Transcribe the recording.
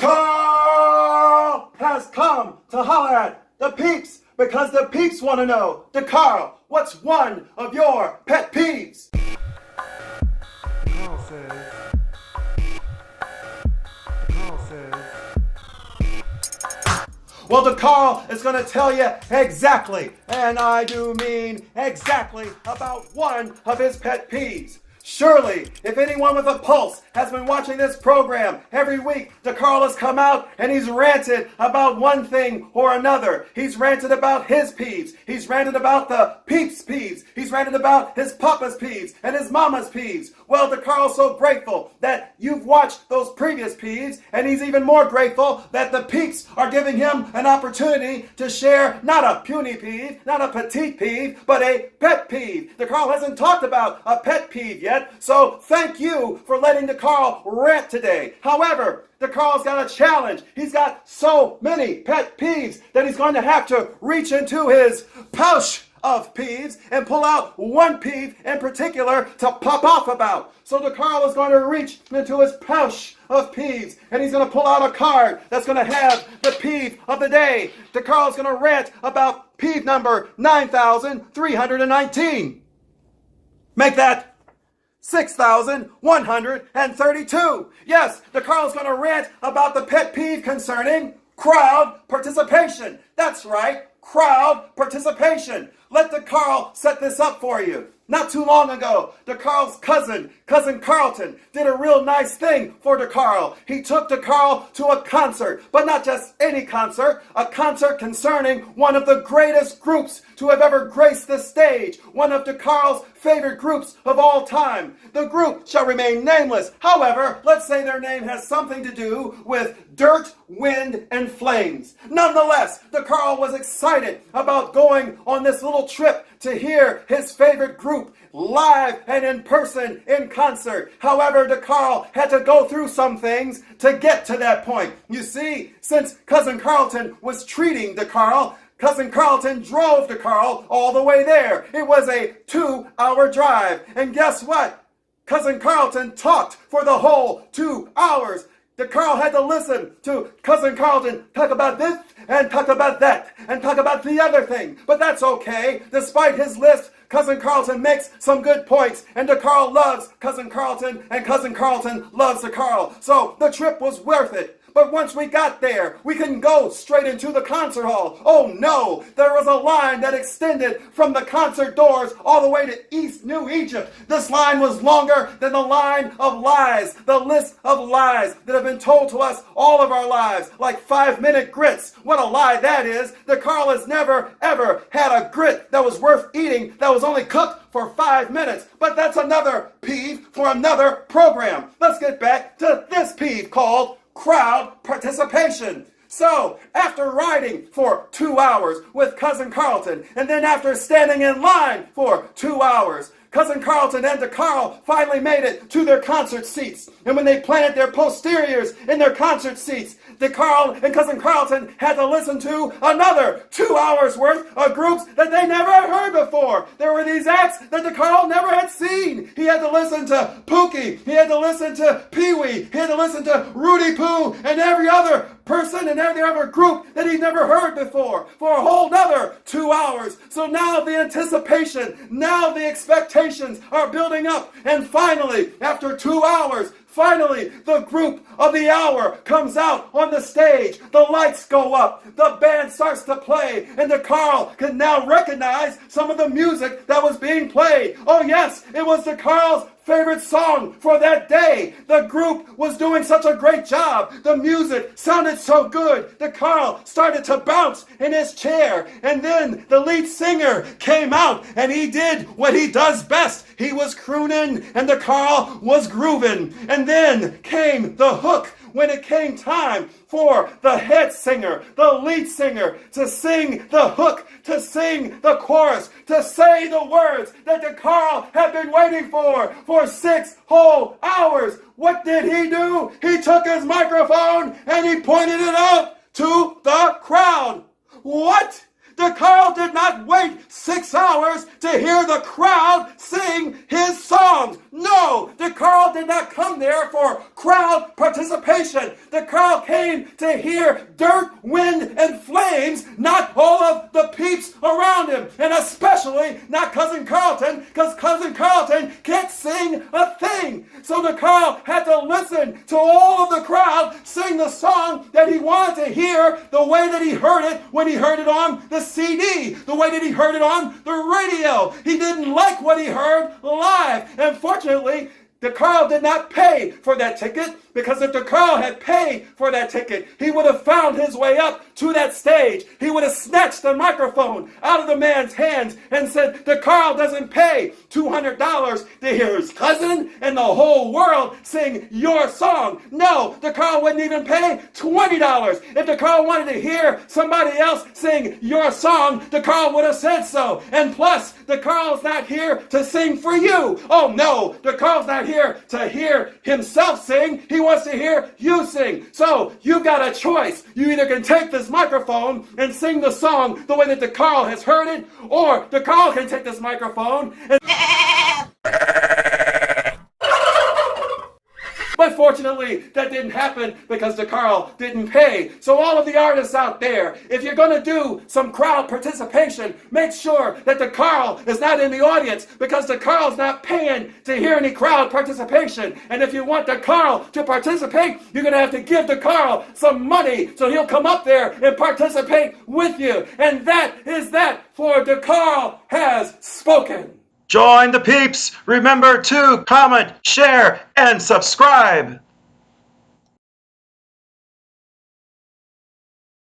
DeCarl has come to holler at the peeps because the peeps want to know, DeCarl, what's one of your pet peeves? DeCarl says. DeCarl says. Well, DeCarl is going to tell you exactly, and I do mean exactly, about one of his pet peeves. Surely, if anyone with a pulse has been watching this program every week, DeCarl has come out and he's ranted about one thing or another. He's ranted about his peeves. He's ranted about the Peeps peeves. He's ranted about his papa's peeves and his mama's peeves. Well, DeCarl's so grateful that you've watched those previous peeves, and he's even more grateful that the peeps are giving him an opportunity to share not a puny peeve, not a petite peeve, but a pet peeve. DeCarl hasn't talked about a pet peeve yet, so thank you for letting DeCarl rant today. However, DeCarl's got a challenge. He's got so many pet peeves that he's going to have to reach into his pouch of peeves and pull out one peeve in particular to pop off about. So DeCarl is going to reach into his pouch of peeves and he's going to pull out a card that's going to have the peeve of the day. DeCarl is going to rant about peeve number 9,319. Make that 6,132. Yes, DeCarl is going to rant about the pet peeve concerning crowd participation. That's right, crowd participation. Let DeCarl set this up for you. Not too long ago, DeCarl's cousin Carlton, did a real nice thing for DeCarl. He took DeCarl to a concert, but not just any concert, a concert concerning one of the greatest groups to have ever graced the stage, one of DeCarl's favorite groups of all time. The group shall remain nameless. However, let's say their name has something to do with dirt, wind, and flames. Nonetheless, DeCarl was excited about going on this little trip to hear his favorite group live and in person in concert. However, DeCarl had to go through some things to get to that point. You see, since Cousin Carlton was treating DeCarl, Cousin Carlton drove DeCarl all the way there. It was a 2-hour drive. And guess what? Cousin Carlton talked for the whole 2 hours. DeCarl had to listen to Cousin Carlton talk about this and talk about that and talk about the other thing. But that's okay. Despite his list, Cousin Carlton makes some good points, and DeCarl loves Cousin Carlton, and Cousin Carlton loves DeCarl. So the trip was worth it. But once we got there, we couldn't go straight into the concert hall. Oh no, there was a line that extended from the concert doors all the way to East New Egypt. This line was longer than the line of lies, the list of lies that have been told to us all of our lives, like 5-minute grits. What a lie that is. DeCarl has never, ever had a grit that was worth eating that was only cooked for 5 minutes. But that's another peeve for another program. Let's get back to this peeve called crowd participation. So, after riding for 2 hours with Cousin Carlton, and then after standing in line for 2 hours, Cousin Carlton and DeCarl finally made it to their concert seats. And when they planted their posteriors in their concert seats, DeCarl and Cousin Carlton had to listen to another 2 hours worth of groups that they never heard before. There were these acts that DeCarl never had seen. He had to listen to Pookie. He had to listen to Pee-wee. He had to listen to Rudy Poo and every other person and every other group that he'd never heard before for a whole nother 2 hours. So now the anticipation, now the expectations are building up. And finally, after 2 hours, finally, the group of the hour comes out on the stage. The lights go up. The band starts to play. And DeCarl can now recognize some of the music that was being played. Oh yes, it was DeCarl's favorite song for that day. The group was doing such a great job. The music sounded so good. DeCarl started to bounce in his chair. And then the lead singer came out and he did what he does best. He was crooning and DeCarl was grooving. And then came the hook when it came time for the head singer, the lead singer, to sing the hook, to sing the chorus, to say the words that DeCarl had been waiting for 6 whole hours. What did he do? He took his microphone and he pointed it out to the crowd. What? DeCarl did not wait 6 hours to hear the crowd sing his songs. No, DeCarl did not come there for crowd participation. DeCarl came to hear dirt, wind, and flames, not all of the peeps around him, and especially not Cousin Carlton, because Cousin Carlton can't sing a thing. So DeCarl had to listen to all of the crowd sing the song that he wanted to hear the way that he heard it when he heard it on the CD, the way that he heard it on the radio. He didn't like what he heard live. And fortunately, DeCarl did not pay for that ticket, because if DeCarl had paid for that ticket, he would have found his way up to that stage. He would have snatched the microphone out of the man's hands and said, DeCarl doesn't pay $200 to hear his cousin and the whole world sing your song. No, DeCarl wouldn't even pay $20. If DeCarl wanted to hear somebody else sing your song, DeCarl would have said so. And plus, DeCarl's not here to sing for you. Oh no, DeCarl's not here to hear himself sing. He wants to hear you sing. So you've got a choice. You either can take this microphone and sing the song the way that DeCarl has heard it, or DeCarl can take this microphone and But fortunately, that didn't happen because DeCarl didn't pay. So all of the artists out there, if you're going to do some crowd participation, make sure that DeCarl is not in the audience, because DeCarl's not paying to hear any crowd participation. And if you want DeCarl to participate, you're going to have to give DeCarl some money so he'll come up there and participate with you. And that is that for DeCarl Has Spoken. Join the peeps. Remember to comment, share, and subscribe.